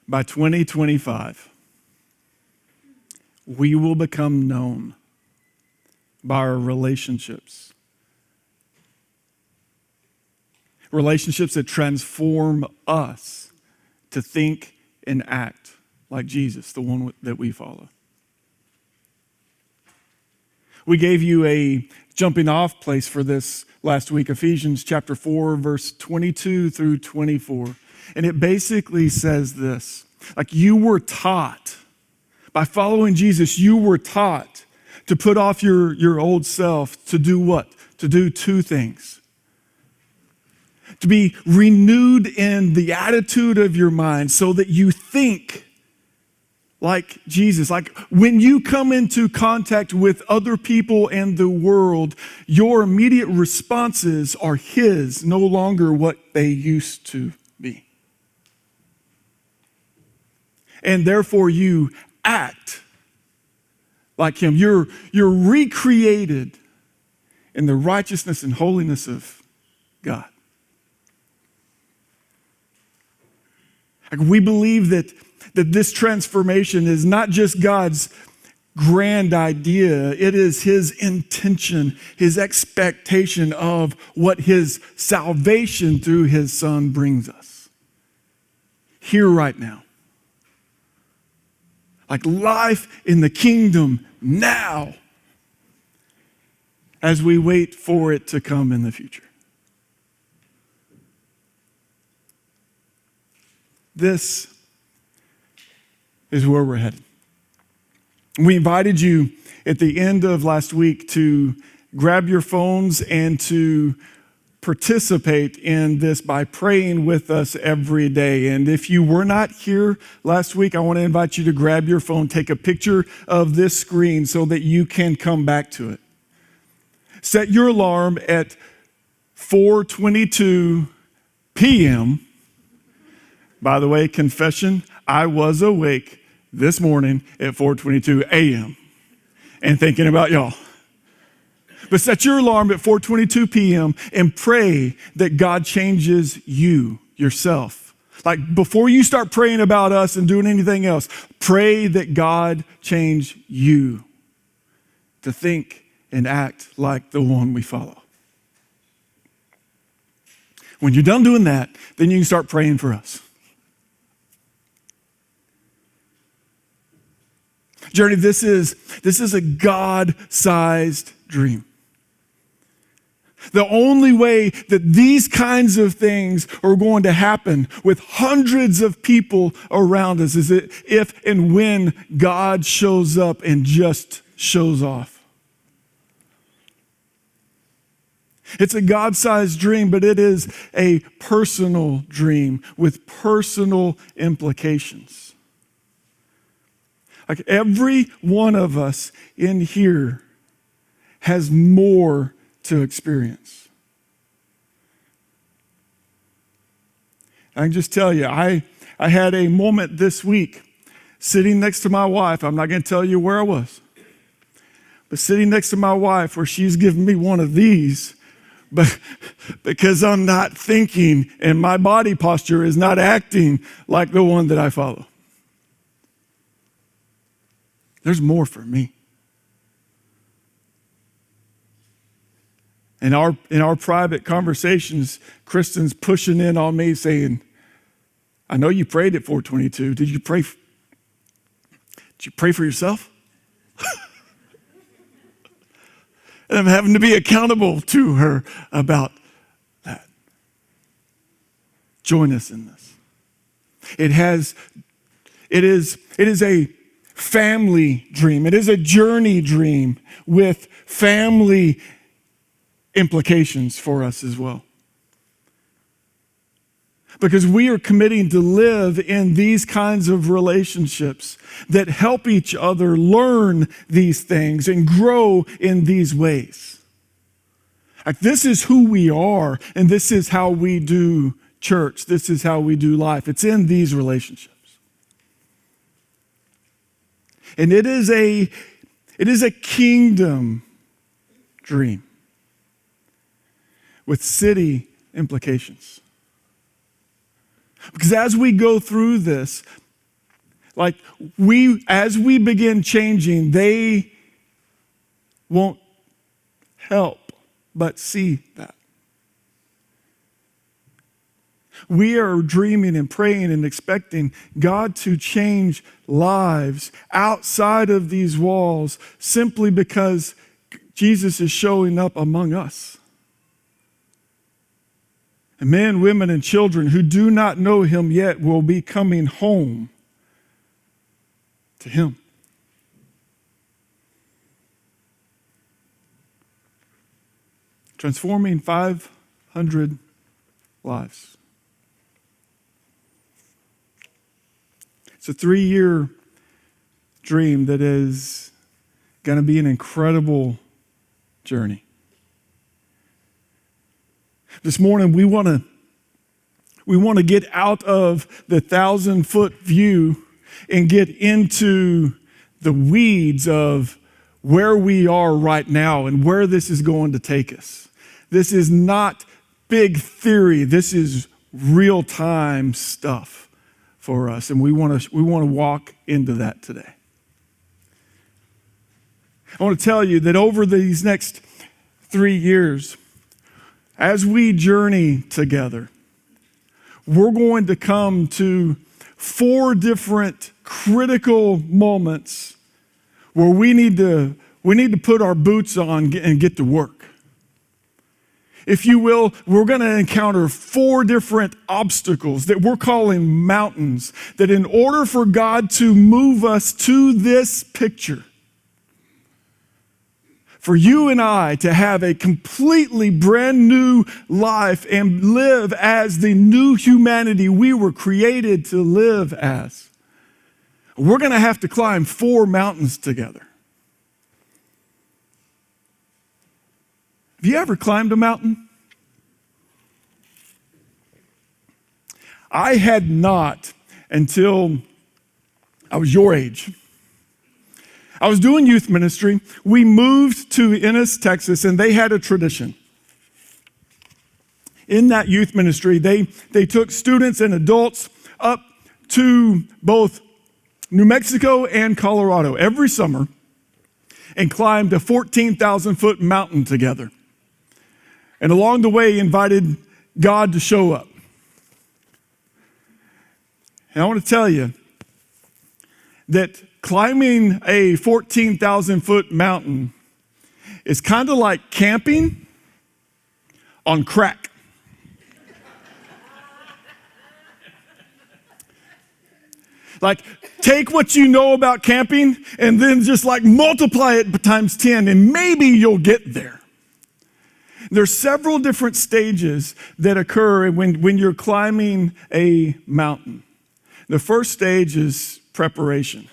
By 2025, we will become known by our relationships. Relationships that transform us to think and act like Jesus, the one that we follow. We gave you a jumping off place for this last week, Ephesians chapter 4, verse 22 through 24. And it basically says this, like you were taught, by following Jesus, you were taught to put off your old self to do what? To do two things. To be renewed in the attitude of your mind so that you think like Jesus. Like when you come into contact with other people and the world, your immediate responses are His, no longer what they used to be. And therefore you act like Him. You're recreated in the righteousness and holiness of God. Like we believe that this transformation is not just God's grand idea, it is His intention, His expectation of what His salvation through His Son brings us. Here right now. Like life in the kingdom now as we wait for it to come in the future. This is where we're headed. We invited you at the end of last week to grab your phones and to participate in this by praying with us every day. And if you were not here last week, I want to invite you to grab your phone, take a picture of this screen so that you can come back to it. Set your alarm at 4:22 p.m. By the way, confession, I was awake this morning at 4:22 a.m. and thinking about y'all. But set your alarm at 4:22 p.m. and pray that God changes you, yourself. Like before you start praying about us and doing anything else, pray that God change you to think and act like the one we follow. When you're done doing that, then you can start praying for us. Journey, this is a God-sized dream. The only way that these kinds of things are going to happen with hundreds of people around us is if and when God shows up and just shows off. It's a God-sized dream, but it is a personal dream with personal implications. Like every one of us in here has more to experience. I can just tell you, I had a moment this week sitting next to my wife. I'm not going to tell you where I was, but sitting next to my wife where she's giving me one of these, but because I'm not thinking and my body posture is not acting like the one that I follow. There's more for me. In our private conversations, Kristen's pushing in on me saying, I know you prayed at 4:22. Did you pray for yourself? And I'm having to be accountable to her about that. Join us in this. It is a family dream. It is a journey dream with family implications for us as well. Because we are committing to live in these kinds of relationships that help each other learn these things and grow in these ways. Like this is who we are, and this is how we do church. This is how we do life. It's in these relationships. And it is a kingdom dream with city implications. Because as we go through this, Like as we begin changing, they won't help but see that. We are dreaming and praying and expecting God to change lives outside of these walls simply because Jesus is showing up among us. And men, women, and children who do not know him yet will be coming home to him. Transforming 500 lives. It's a 3-year dream that is going to be an incredible journey. This morning, we want to get out of the 1,000-foot view and get into the weeds of where we are right now and where this is going to take us. This is not big theory. This is real-time stuff for us, and we want to walk into that today. I want to tell you that over these next 3 years, as we journey together, we're going to come to 4 different critical moments where we need to put our boots on and get to work. If you will, we're going to encounter 4 different obstacles that we're calling mountains, that in order for God to move us to this picture, for you and I to have a completely brand new life and live as the new humanity we were created to live as, we're going to have to climb 4 mountains together. Have you ever climbed a mountain? I had not until I was your age. I was doing youth ministry. We moved to Ennis, Texas, and they had a tradition. In that youth ministry, they took students and adults up to both New Mexico and Colorado every summer and climbed a 14,000-foot mountain together. And along the way, invited God to show up. And I want to tell you that climbing a 14,000-foot mountain is kind of like camping on crack. Like, take what you know about camping and then just like multiply it times 10 and maybe you'll get there. There's several different stages that occur when you're climbing a mountain. The first stage is preparation.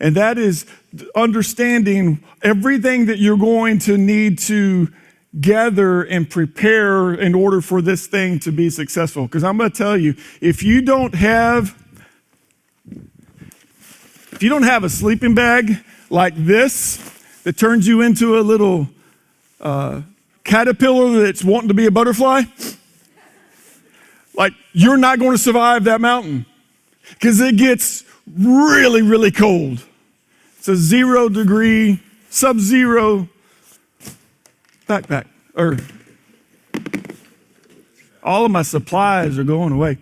And that is understanding everything that you're going to need to gather and prepare in order for this thing to be successful. Because I'm going to tell you, if you don't have a sleeping bag like this that turns you into a little caterpillar that's wanting to be a butterfly, like you're not going to survive that mountain because it gets really, really cold. It's a 0 degree, sub-zero backpack. Or all of my supplies are going away.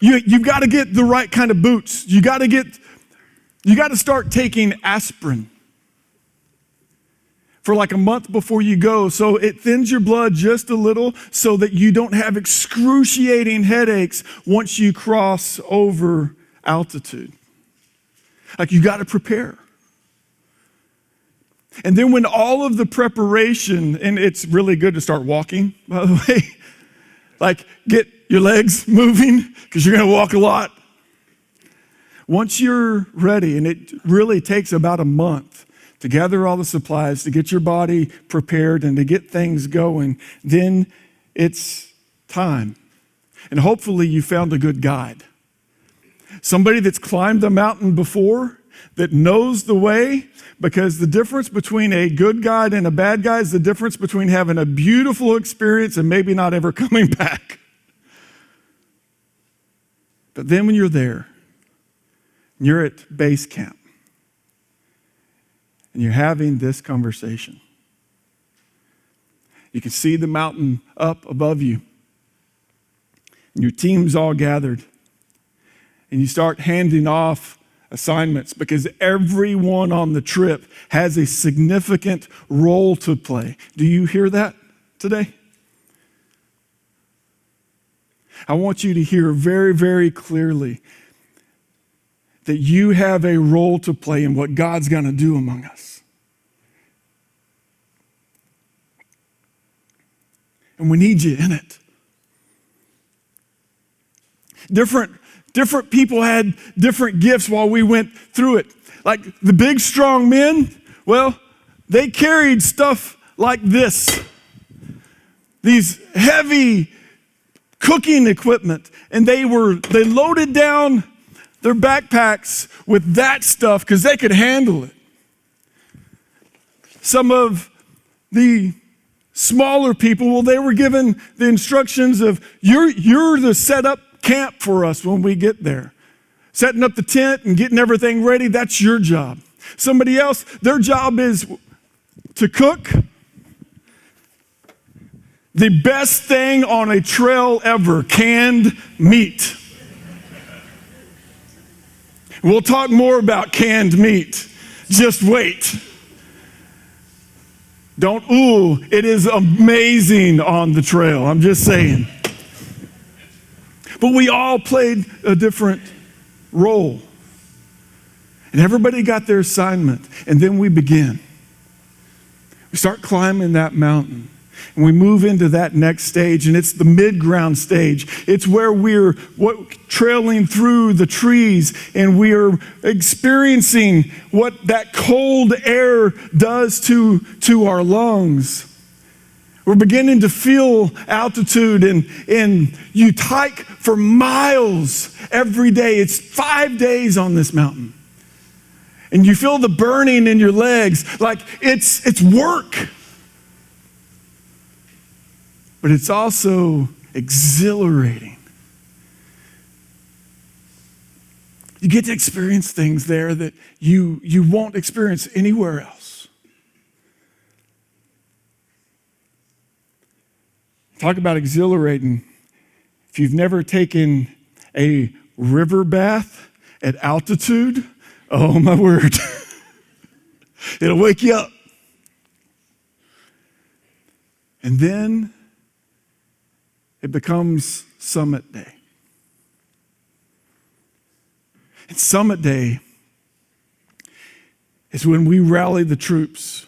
You've got to get the right kind of boots. You got to start taking aspirin for like a month before you go, so it thins your blood just a little so that you don't have excruciating headaches once you cross over altitude. Like you got to prepare. And then when all of the preparation, and it's really good to start walking, by the way, like get your legs moving because you're going to walk a lot. Once you're ready, and it really takes about a month to gather all the supplies, to get your body prepared and to get things going, then it's time. And hopefully you found a good guide. Somebody that's climbed the mountain before, that knows the way, because the difference between a good guide and a bad guide is the difference between having a beautiful experience and maybe not ever coming back. But then when you're there, You're at base camp. And you're having this conversation. You can see the mountain up above you. And your team's all gathered. And you start handing off assignments because everyone on the trip has a significant role to play. Do you hear that today? I want you to hear very, very clearly that you have a role to play in what God's going to do among us. And we need you in it. Different people had different gifts while we went through it. Like the big, strong men, well, they carried stuff like this. These heavy cooking equipment. And they loaded down their backpacks with that stuff because they could handle it. Some of the smaller people, well, they were given the instructions of, you're to set up camp for us when we get there. Setting up the tent and getting everything ready, that's your job. Somebody else, their job is to cook the best thing on a trail ever, canned meat. We'll talk more about canned meat. Just wait. It is amazing on the trail. I'm just saying. But we all played a different role. And everybody got their assignment. And then we begin. We start climbing that mountain. And we move into that next stage, and it's the mid-ground stage. It's where we're trailing through the trees, and we are experiencing what that cold air does to our lungs. We're beginning to feel altitude, and you hike for miles every day. It's 5 days on this mountain. And you feel the burning in your legs, like it's work. But it's also exhilarating. You get to experience things there that you won't experience anywhere else. Talk about exhilarating. If you've never taken a river bath at altitude, oh my word, it'll wake you up. And then it becomes summit day. And summit day is when we rally the troops.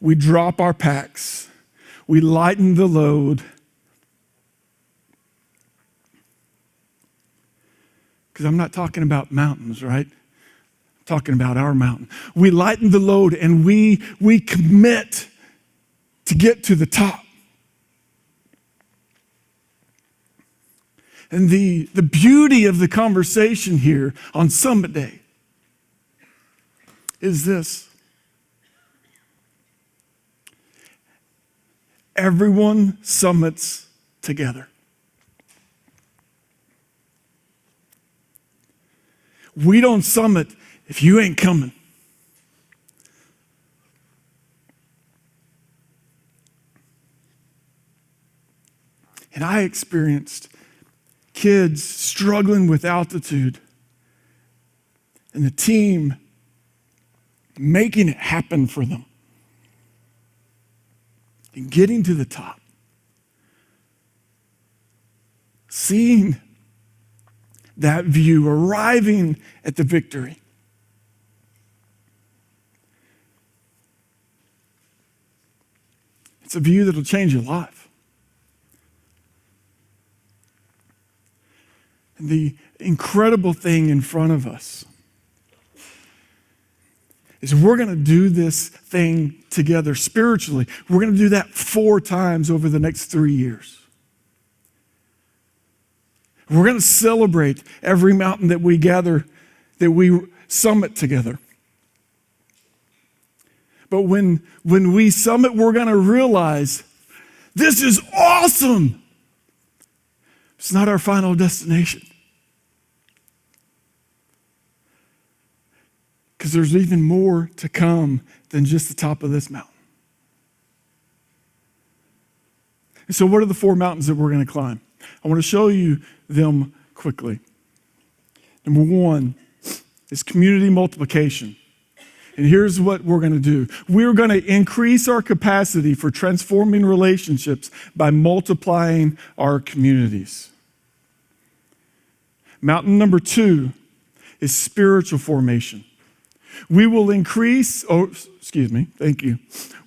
We drop our packs. We lighten the load. Because I'm not talking about mountains, right? I'm talking about our mountain. We lighten the load and we commit to get to the top. And the beauty of the conversation here on Summit Day is this. Everyone summits together. We don't summit if you ain't coming. And I experienced kids struggling with altitude and the team making it happen for them and getting to the top, seeing that view, arriving at the victory. It's a view that'll change your life. And the incredible thing in front of us is we're going to do this thing together spiritually. We're going to do that 4 times over the next 3 years. We're going to celebrate every mountain that we gather, that we summit together. But when we summit, we're going to realize this is awesome. It's not our final destination. because there's even more to come than just the top of this mountain. And so what are the 4 mountains that we're going to climb? I want to show you them quickly. Number 1 is community multiplication. And here's what we're going to do. We're going to increase our capacity for transforming relationships by multiplying our communities. Mountain number 2 is spiritual formation. We will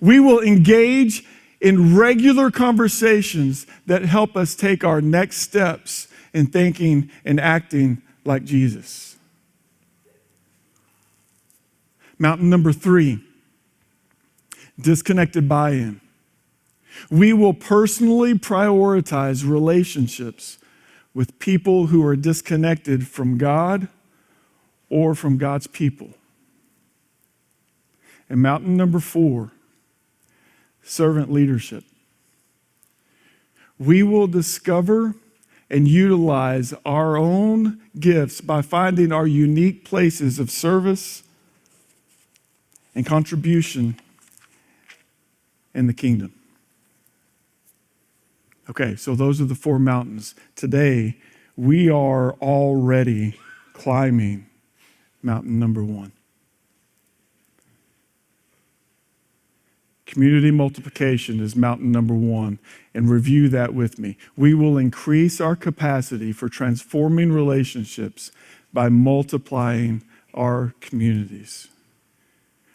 We will engage in regular conversations that help us take our next steps in thinking and acting like Jesus. Mountain number 3, disconnected buy-in. We will personally prioritize relationships with people who are disconnected from God or from God's people. And mountain number 4, servant leadership. We will discover and utilize our own gifts by finding our unique places of service and contribution in the kingdom. Okay, so those are the 4 mountains. Today, we are already climbing mountain number 1. Community multiplication is mountain number 1, and review that with me. We will increase our capacity for transforming relationships by multiplying our communities.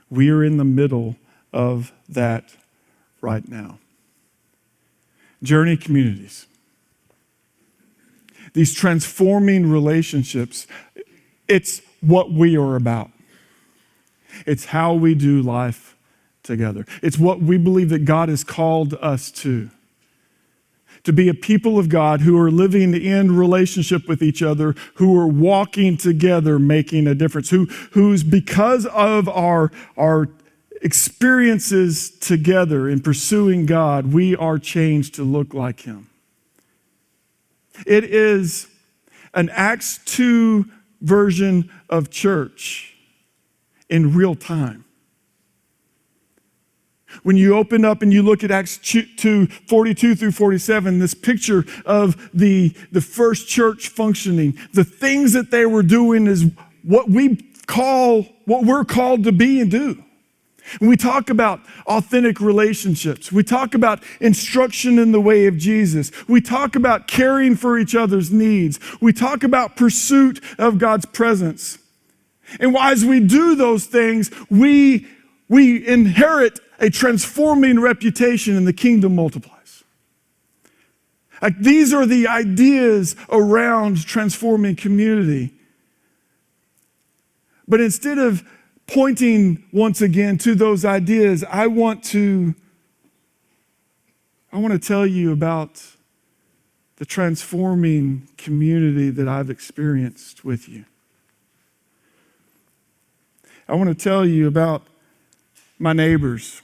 We are in the middle of that right now. Journey communities. These transforming relationships, it's what we are about. It's how we do life together. It's what we believe that God has called us to be a people of God who are living in relationship with each other, who are walking together, making a difference, who's because of our experiences together in pursuing God, we are changed to look like Him. It is an Acts 2 version of church in real time. When you open up and you look at Acts 2, 42 through 47, this picture of the first church functioning, the things that they were doing is what we're called to be and do. When we talk about authentic relationships, we talk about instruction in the way of Jesus, we talk about caring for each other's needs, we talk about pursuit of God's presence. And as we do those things, we inherit a transforming reputation and the kingdom multiplies. Like these are the ideas around transforming community. But instead of pointing once again to those ideas, I want to tell you about the transforming community that I've experienced with you. I want to tell you about my neighbors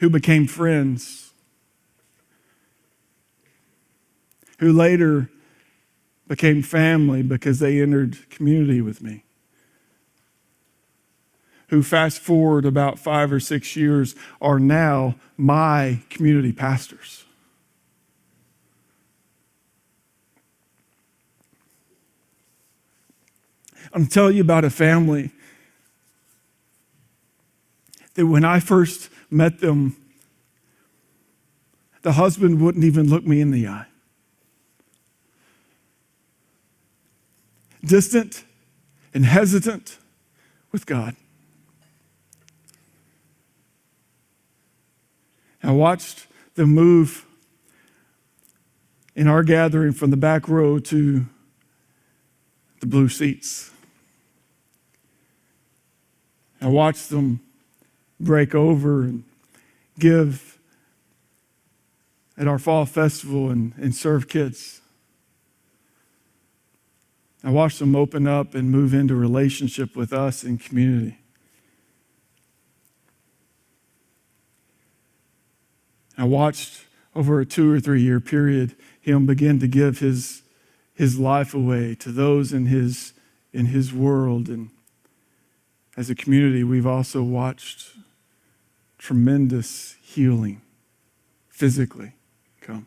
who became friends, who later became family because they entered community with me, who fast forward about 5 or 6 years are now my community pastors. I'm going to tell you about a family that when I first met them, the husband wouldn't even look me in the eye. Distant and hesitant with God. I watched them move in our gathering from the back row to the blue seats. I watched them break over and give at our fall festival and serve kids. I watched them open up and move into relationship with us in community. I watched over a 2 or 3 year period him begin to give his life away to those in his in his world. And as a community, we've also watched tremendous healing physically come.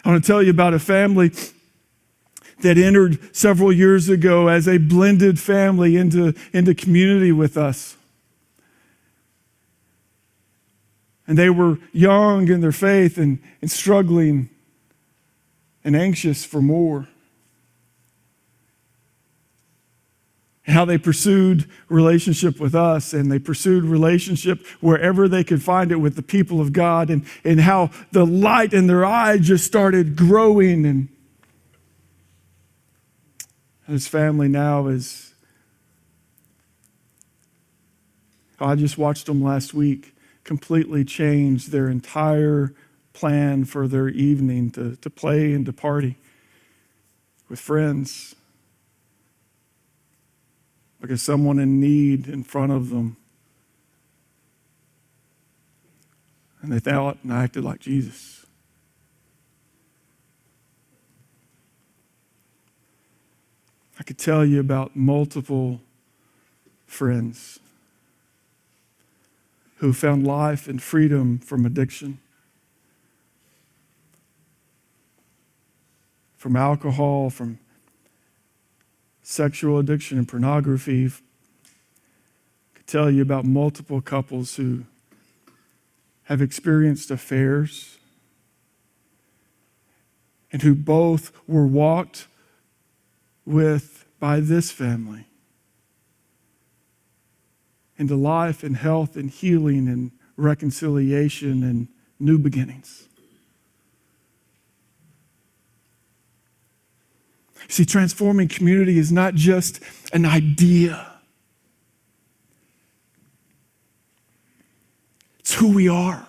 I want to tell you about a family that entered several years ago as a blended family into community with us. And they were young in their faith and struggling and anxious for more. And how they pursued relationship with us, and they pursued relationship wherever they could find it with the people of God, and how the light in their eye just started growing. And his family now is, I just watched them last week completely change their entire plan for their evening to play and to party with friends, because someone in need in front of them, and they thought and acted like Jesus. I could tell you about multiple friends who found life and freedom from addiction, from alcohol, from sexual addiction and pornography. I could tell you about multiple couples who have experienced affairs and who both were walked with by this family into life and health and healing and reconciliation and new beginnings. See, transforming community is not just an idea. It's who we are.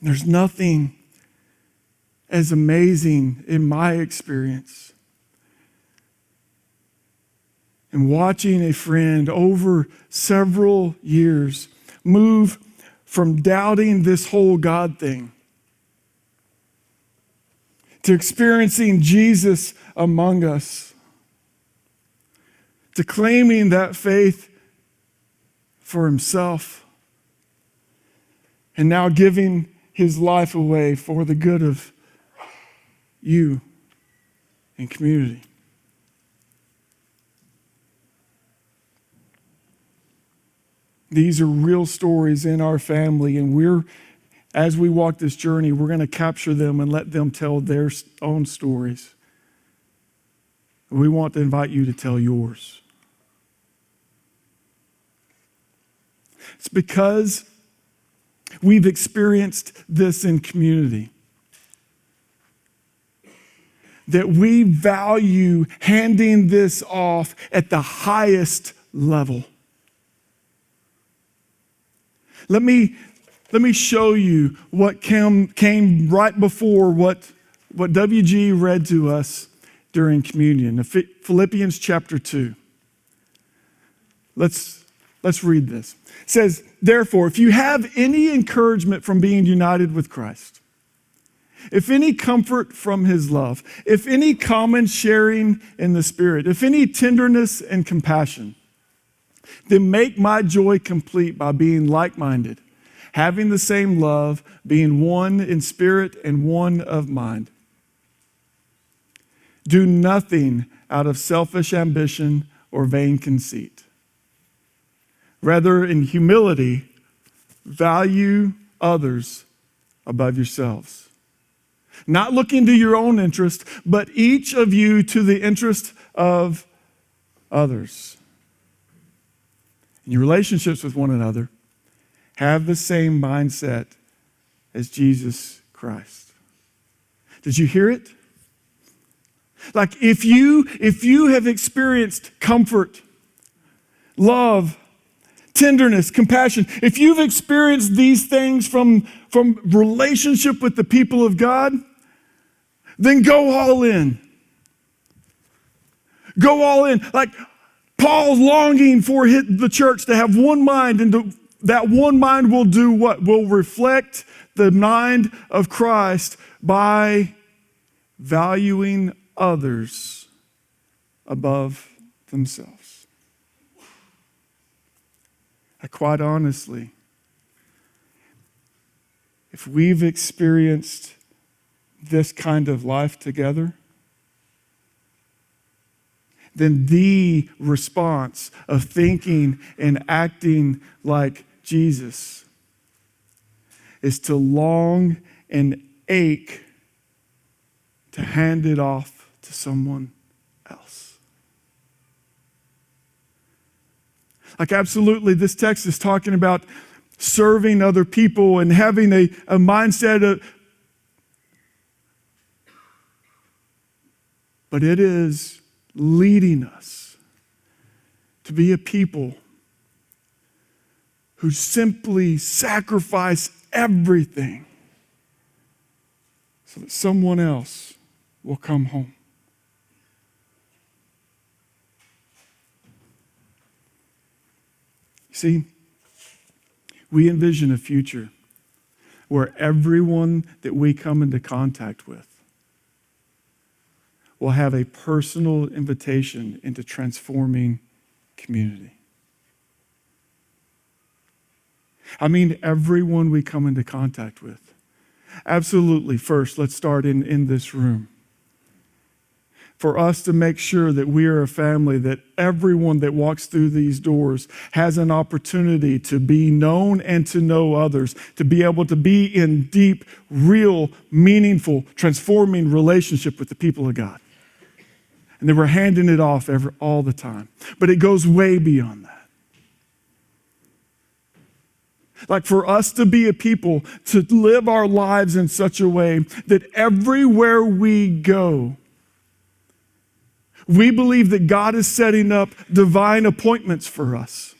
There's nothing as amazing in my experience in watching a friend over several years move from doubting this whole God thing to experiencing Jesus among us, to claiming that faith for himself, and now giving his life away for the good of you and community. These are real stories in our family, and as we walk this journey, we're going to capture them and let them tell their own stories. We want to invite you to tell yours. It's because we've experienced this in community that we value handing this off at the highest level. Let me show you what came right before what WG read to us during communion. Philippians chapter 2. Let's read this. It says, therefore, if you have any encouragement from being united with Christ, if any comfort from his love, if any common sharing in the Spirit, if any tenderness and compassion, then make my joy complete by being like-minded, having the same love, being one in spirit and one of mind. Do nothing out of selfish ambition or vain conceit. Rather, in humility, value others above yourselves. Not looking to your own interest, but each of you to the interest of others. In your relationships with one another, have the same mindset as Jesus Christ. Did you hear it? Like if you have experienced comfort, love, tenderness, compassion, if you've experienced these things from relationship with the people of God, then go all in. Go all in. Like Paul's longing for the church to have one mind, and that one mind will do what? Will reflect the mind of Christ by valuing others above themselves. Quite honestly, if we've experienced this kind of life together, then the response of thinking and acting like Jesus is to long and ache to hand it off to someone else. Like, absolutely, this text is talking about serving other people and having a mindset of, but it is leading us to be a people who simply sacrifice everything so that someone else will come home. See, we envision a future where everyone that we come into contact with will have a personal invitation into transforming community. I mean, everyone we come into contact with. Absolutely, first, let's start in this room. For us to make sure that we are a family, that everyone that walks through these doors has an opportunity to be known and to know others, to be able to be in deep, real, meaningful, transforming relationship with the people of God. And then we're handing it off all the time. But it goes way beyond that. Like, for us to be a people, to live our lives in such a way that everywhere we go, we believe that God is setting up divine appointments for us.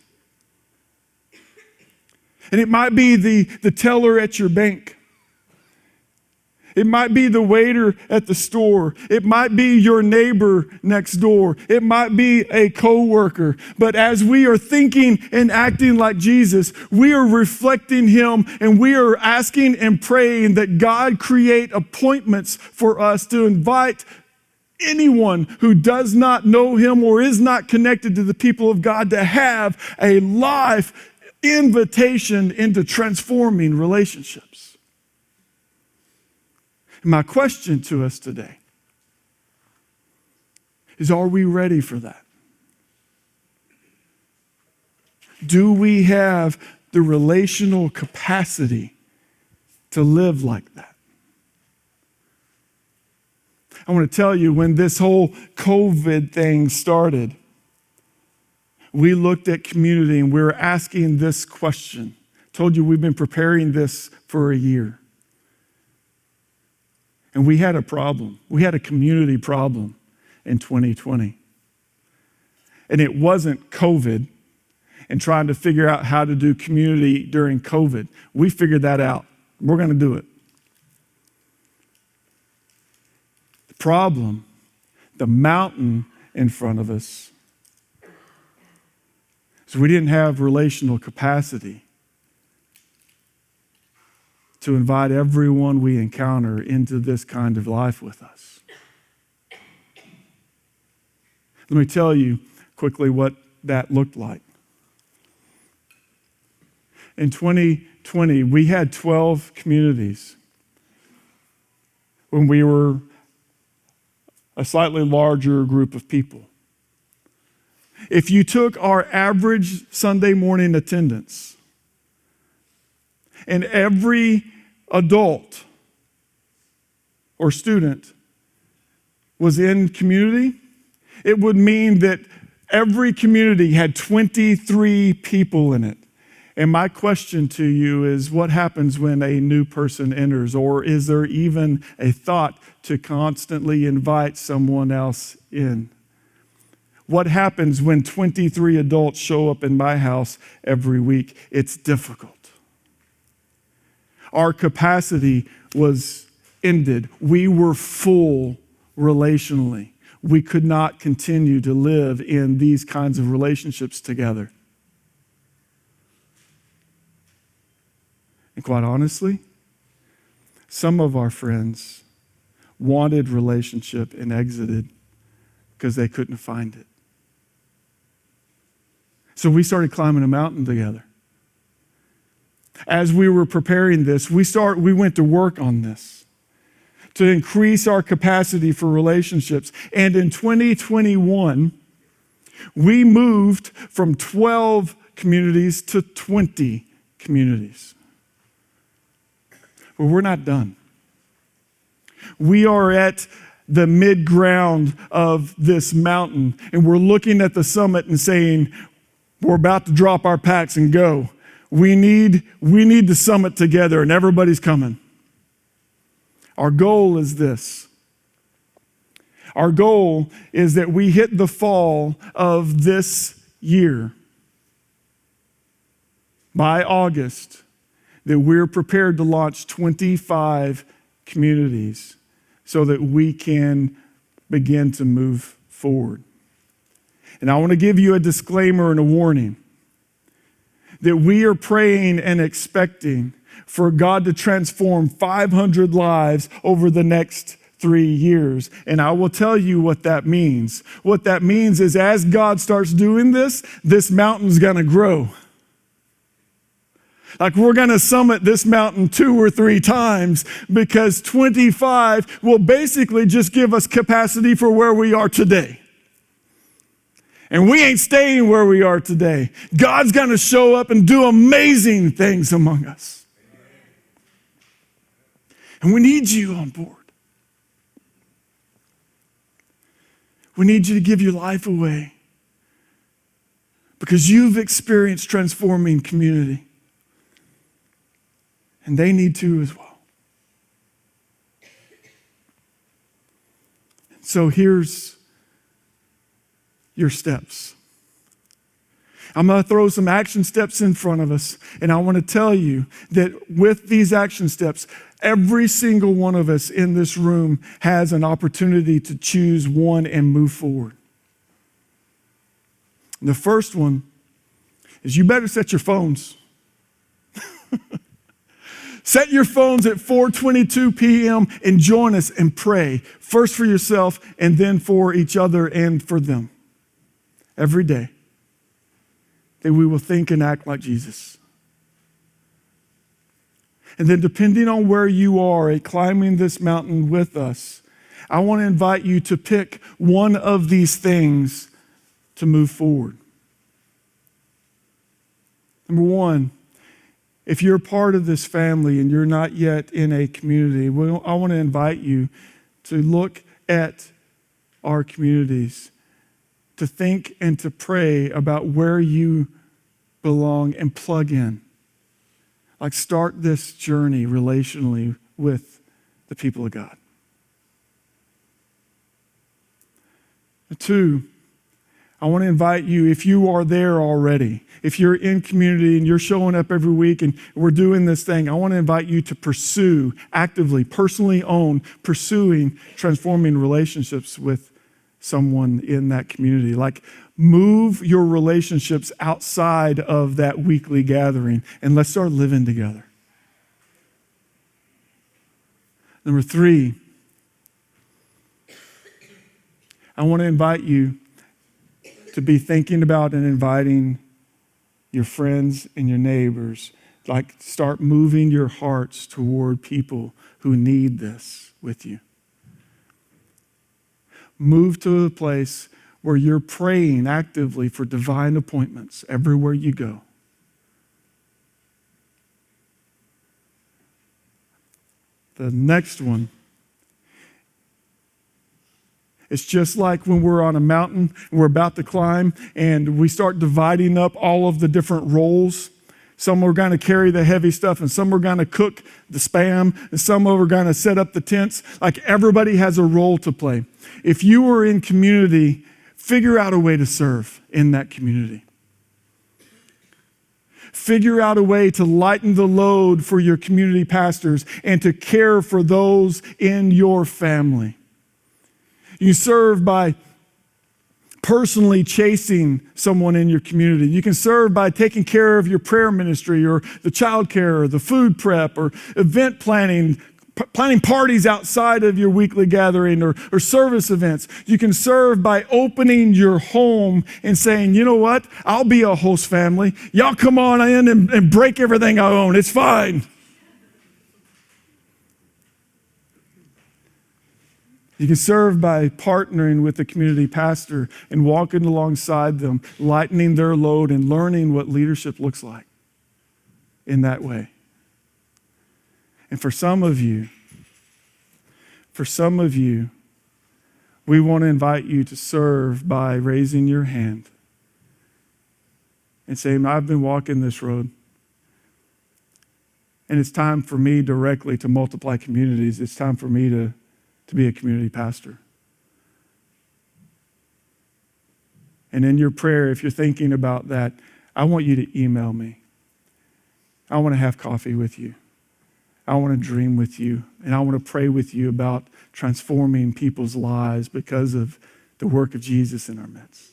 And it might be the teller at your bank. It might be the waiter at the store. It might be your neighbor next door. It might be a coworker. But as we are thinking and acting like Jesus, we are reflecting him, and we are asking and praying that God create appointments for us to invite anyone who does not know him or is not connected to the people of God to have a life invitation into transforming relationships. My question to us today is, are we ready for that? Do we have the relational capacity to live like that? I want to tell you, when this whole COVID thing started, we looked at community and we were asking this question. I told you we've been preparing this for a year. And we had a problem. We had a community problem in 2020. And it wasn't COVID and trying to figure out how to do community during COVID. We figured that out. We're going to do it. The problem, the mountain in front of us, is we didn't have relational capacity to invite everyone we encounter into this kind of life with us. Let me tell you quickly what that looked like. In 2020, we had 12 communities when we were a slightly larger group of people. If you took our average Sunday morning attendance and every adult or student was in community, it would mean that every community had 23 people in it. And my question to you is, what happens when a new person enters? Or is there even a thought to constantly invite someone else in? What happens when 23 adults show up in my house every week? It's difficult. Our capacity was ended. We were full relationally. we could not continue to live in these kinds of relationships together. And quite honestly, some of our friends wanted relationship and exited because they couldn't find it. So we started climbing a mountain together. As we were preparing this, we went to work on this to increase our capacity for relationships. And in 2021, we moved from 12 communities to 20 communities. But we're not done. We are at the mid-ground of this mountain, and we're looking at the summit and saying, we're about to drop our packs and go. We need the summit together, and everybody's coming. Our goal is this. Our goal is that we hit the fall of this year. By August, that we're prepared to launch 25 communities so that we can begin to move forward. And I want to give you a disclaimer and a warning that we are praying and expecting for God to transform 500 lives over the next 3 years. And I will tell you what that means. What that means is as God starts doing this mountain's going to grow. Like we're going to summit this mountain 2 or 3 times because 25 will basically just give us capacity for where we are today. And we ain't staying where we are today. God's going to show up and do amazing things among us. And we need you on board. We need you to give your life away because you've experienced transforming community. And they need to as well. So here's your steps. I'm going to throw some action steps in front of us, and I want to tell you that with these action steps, every single one of us in this room has an opportunity to choose one and move forward. And the first one is you better set your phones. Set your phones at 4:22 p.m. and join us and pray, first for yourself and then for each other and for them. Every day, that we will think and act like Jesus. And then depending on where you are at climbing this mountain with us, I want to invite you to pick one of these things to move forward. Number one, if you're part of this family and you're not yet in a community, I want to invite you to look at our communities, to think and to pray about where you belong and plug in. Like start this journey relationally with the people of God. 2, I want to invite you, if you are there already, if you're in community and you're showing up every week and we're doing this thing, I want to invite you to pursue, actively, personally pursuing transforming relationships with someone in that community. Like move your relationships outside of that weekly gathering and let's start living together. Number 3, I want to invite you to be thinking about and inviting your friends and your neighbors. Like start moving your hearts toward people who need this with you. Move to a place where you're praying actively for divine appointments everywhere you go. The next one, it's just like when we're on a mountain and we're about to climb and we start dividing up all of the different roles. Some are going to carry the heavy stuff and some are going to cook the Spam and some are going to set up the tents. Like everybody has a role to play. If you are in community, figure out a way to serve in that community. Figure out a way to lighten the load for your community pastors and to care for those in your family. You serve by personally chasing someone in your community. You can serve by taking care of your prayer ministry or the child care or the food prep or event planning, planning parties outside of your weekly gathering or service events. You can serve by opening your home and saying, you know what? I'll be a host family. Y'all come on in and break everything I own. It's fine. You can serve by partnering with the community pastor and walking alongside them, lightening their load and learning what leadership looks like in that way. And for some of you, we want to invite you to serve by raising your hand and saying, I've been walking this road. And it's time for me directly to multiply communities. It's time for me to be a community pastor. And in your prayer, if you're thinking about that, I want you to email me. I want to have coffee with you. I want to dream with you. And I want to pray with you about transforming people's lives because of the work of Jesus in our midst.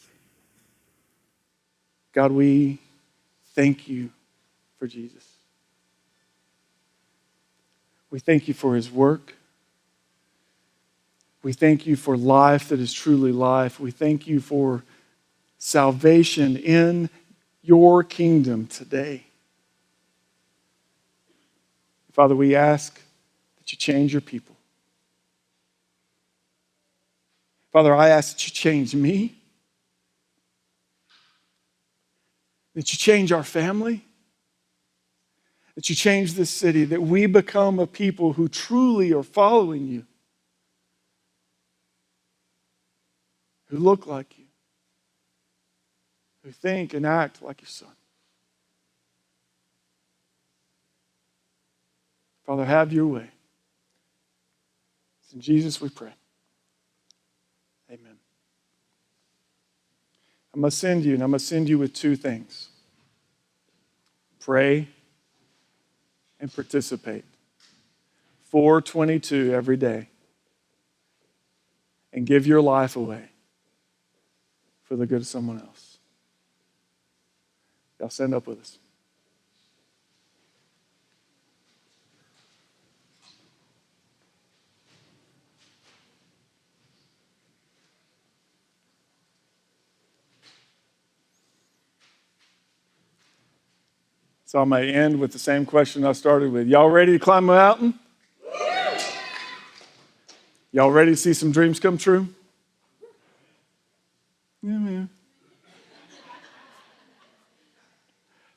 God, we thank you for Jesus. We thank you for his work. We thank you for life that is truly life. We thank you for salvation in your kingdom today. Father, we ask that you change your people. Father, I ask that you change me, that you change our family, that you change this city, that we become a people who truly are following you, who look like you, who think and act like your son. Father, have your way. It's in Jesus we pray. Amen. I'm going to send you with two things. Pray and participate. 4:22 every day. And give your life away for the good of someone else. Y'all stand up with us. So I may end with the same question I started with. Y'all ready to climb a mountain? Y'all ready to see some dreams come true? Yeah, man.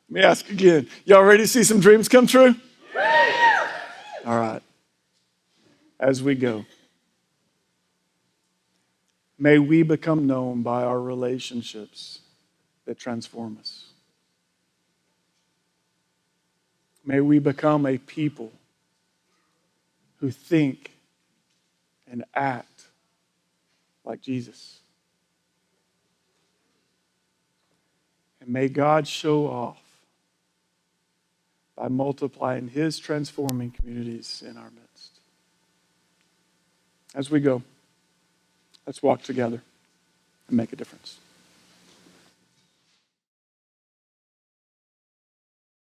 Let me ask again. Y'all ready to see some dreams come true? All right. As we go, may we become known by our relationships that transform us. May we become a people who think and act like Jesus. And may God show off by multiplying his transforming communities in our midst. As we go, let's walk together and make a difference.